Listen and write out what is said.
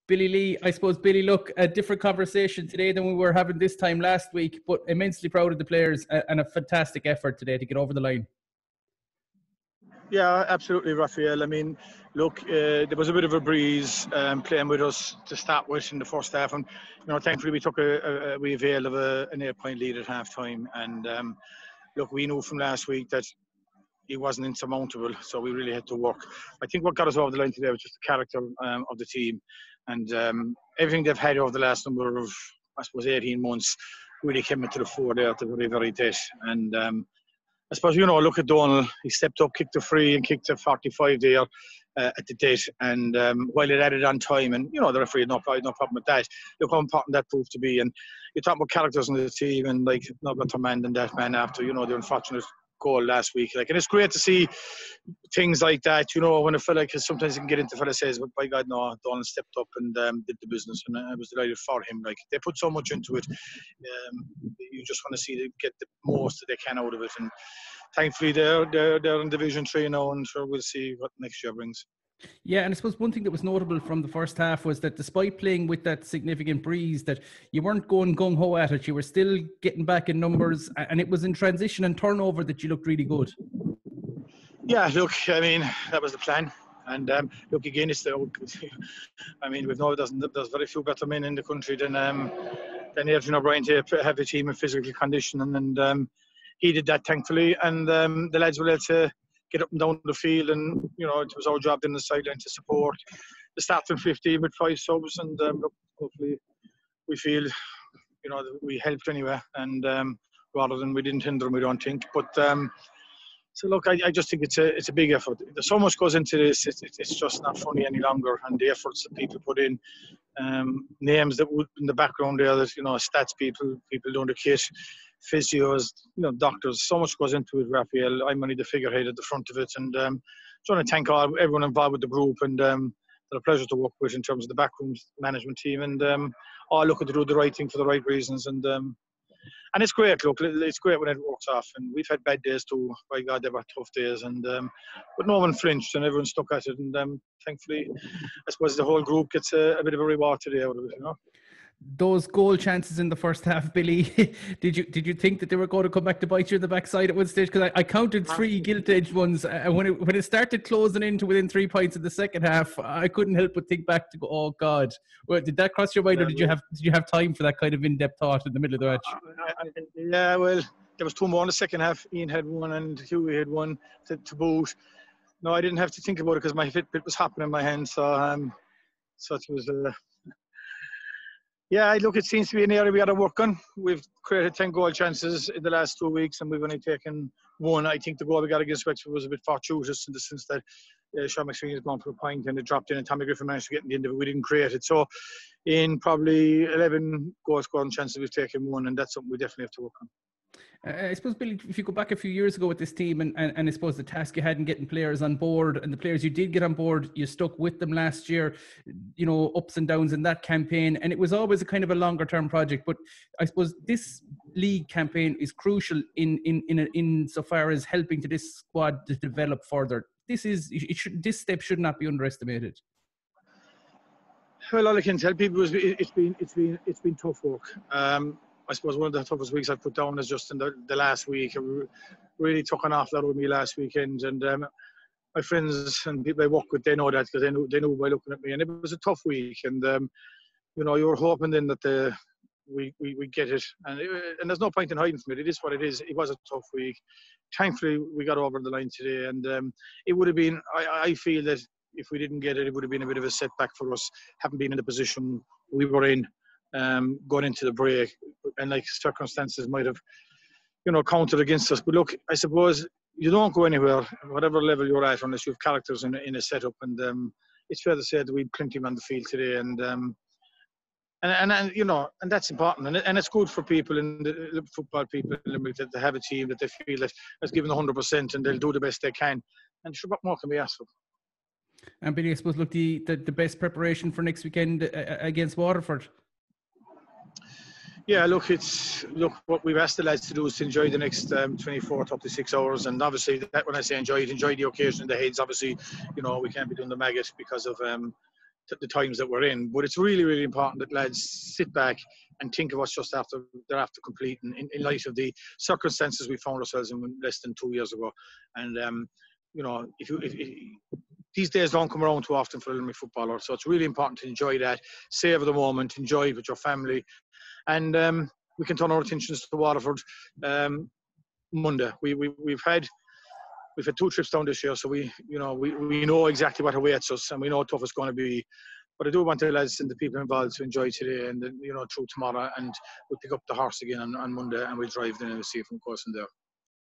Billy Lee, I suppose, Billy, look, a different conversation today than we were having this time last week, but immensely proud of the players and a fantastic effort today to get over the line. Yeah, absolutely, Raphael. I mean, look, there was a bit of a breeze playing with us to start with in the first half, and thankfully we availed of an 8-point lead at half time. And look, we knew from last week that it wasn't insurmountable, so we really had to work. I think what got us over the line today was just the character of the team, and everything they've had over the last number of, I suppose, 18 months really came into the fore there at the very, very death. And I suppose, look at Donald. He stepped up, kicked a free and kicked a 45 there at the death. And while it added on time, and, the referee had no problem with that. Look how important that proved to be. And you're talking about characters in the team and, like, not better man than that man after, the unfortunate goal last week. Like, and it's great to see things like that, when a fella, because sometimes you can get into fella says, but by God, no, Donald stepped up and did the business, and I was delighted for him. Like, they put so much into it. You just want to see them get the most that they can out of it, and thankfully they're in Division 3 now, and sure we'll see what next year brings. Yeah, and I suppose one thing that was notable from the first half was that despite playing with that significant breeze, that you weren't going gung-ho at it. You were still getting back in numbers, and it was in transition and turnover that you looked really good. Yeah, look, I mean, that was the plan. And look, again, it's I mean, we've known there's very few better men in the country than Adrian O'Brien to have a team in physical condition. And he did that, thankfully. And the lads were able to get up and down the field, and it was our job in the sideline to support the starting 15 with 5 subs, and look, hopefully we feel that we helped anyway, and rather than we didn't hinder them, we don't think. But so look, I just think it's a big effort. There's so much goes into this. It's just not funny any longer, and the efforts that people put in, names that would in the background there, that stats people doing the kit, physios, doctors. So much goes into it, Raphael. I'm only the figurehead at the front of it, and just want to thank everyone involved with the group, and they're a pleasure to work with in terms of the backroom management team, and all looking to do the right thing for the right reasons, and it's great. Look, it's great when it works off, and we've had bad days too. By God, they were tough days, and but no one flinched, and everyone stuck at it, and thankfully, I suppose the whole group gets a bit of a reward today out of it, Those goal chances in the first half, Billy, did you think that they were going to come back to bite you in the backside at one stage? Because I counted 3 gilt-edged ones, and when it started closing into within 3 points in the second half, I couldn't help but think back to go, oh God. Well, did that cross your mind, or did you have time for that kind of in-depth thought in the middle of the match? Yeah, well, there was 2 more in the second half. Ian had one and Hughie had one to boot. No, I didn't have to think about it because my Fitbit was hopping in my hand, so it was. Yeah, look, it seems to be an area we got to work on. We've created 10 goal chances in the last 2 weeks, and we've only taken 1. I think the goal we got against Wexford was a bit fortuitous in the sense that Sean McSweeney has gone for a point and it dropped in, and Tommy Griffin managed to get in the end of it. We didn't create it. So in probably 11 goal scoring chances, we've taken 1, and that's something we definitely have to work on. I suppose, Billy, if you go back a few years ago with this team, and I suppose the task you had in getting players on board, and the players you did get on board, you stuck with them last year, ups and downs in that campaign, and it was always a kind of a longer term project. But I suppose this league campaign is crucial in so far as helping to this squad to develop further. This step should not be underestimated. Well, all I can tell people is it's been tough work. I suppose one of the toughest weeks I've put down is just in the last week. It really took an awful lot with me last weekend, and my friends and people I work with, they know that because they knew by looking at me, and it was a tough week. And you were hoping then that we get it, and there's no point in hiding from it. It is what it is. It was a tough week. Thankfully, we got over the line today, and it would have been. I feel that if we didn't get it, it would have been a bit of a setback for us, having been in the position we were in. Going into the break, and like circumstances might have counted against us, but look, I suppose you don't go anywhere whatever level you're at unless you have characters in a setup, and it's fair to say that we had plenty on the field today, and that's important, and it's good for people and the football people that they have a team that they feel that has given 100% and they'll do the best they can, and sure, what more can we ask for? And Billy, I suppose, look, the best preparation for next weekend against Waterford. Yeah, look, what we've asked the lads to do is to enjoy the next 24, 36 hours. And obviously, that when I say enjoy the occasion in the heads, obviously, we can't be doing the maggot because of the times that we're in. But it's really, really important that lads sit back and think of what's just after they're after completing in light of the circumstances we found ourselves in less than 2 years ago. And you know, if these days don't come around too often for a Limerick footballer, so it's really important to enjoy that, savor the moment, enjoy it with your family, and we can turn our attentions to Waterford Monday. We've had 2 trips down this year, so we know exactly what awaits us, and we know how tough it's going to be. But I do want the lads and the people involved to enjoy today and through tomorrow, and we'll pick up the horse again on Monday, and we'll drive then and see if we can go from there.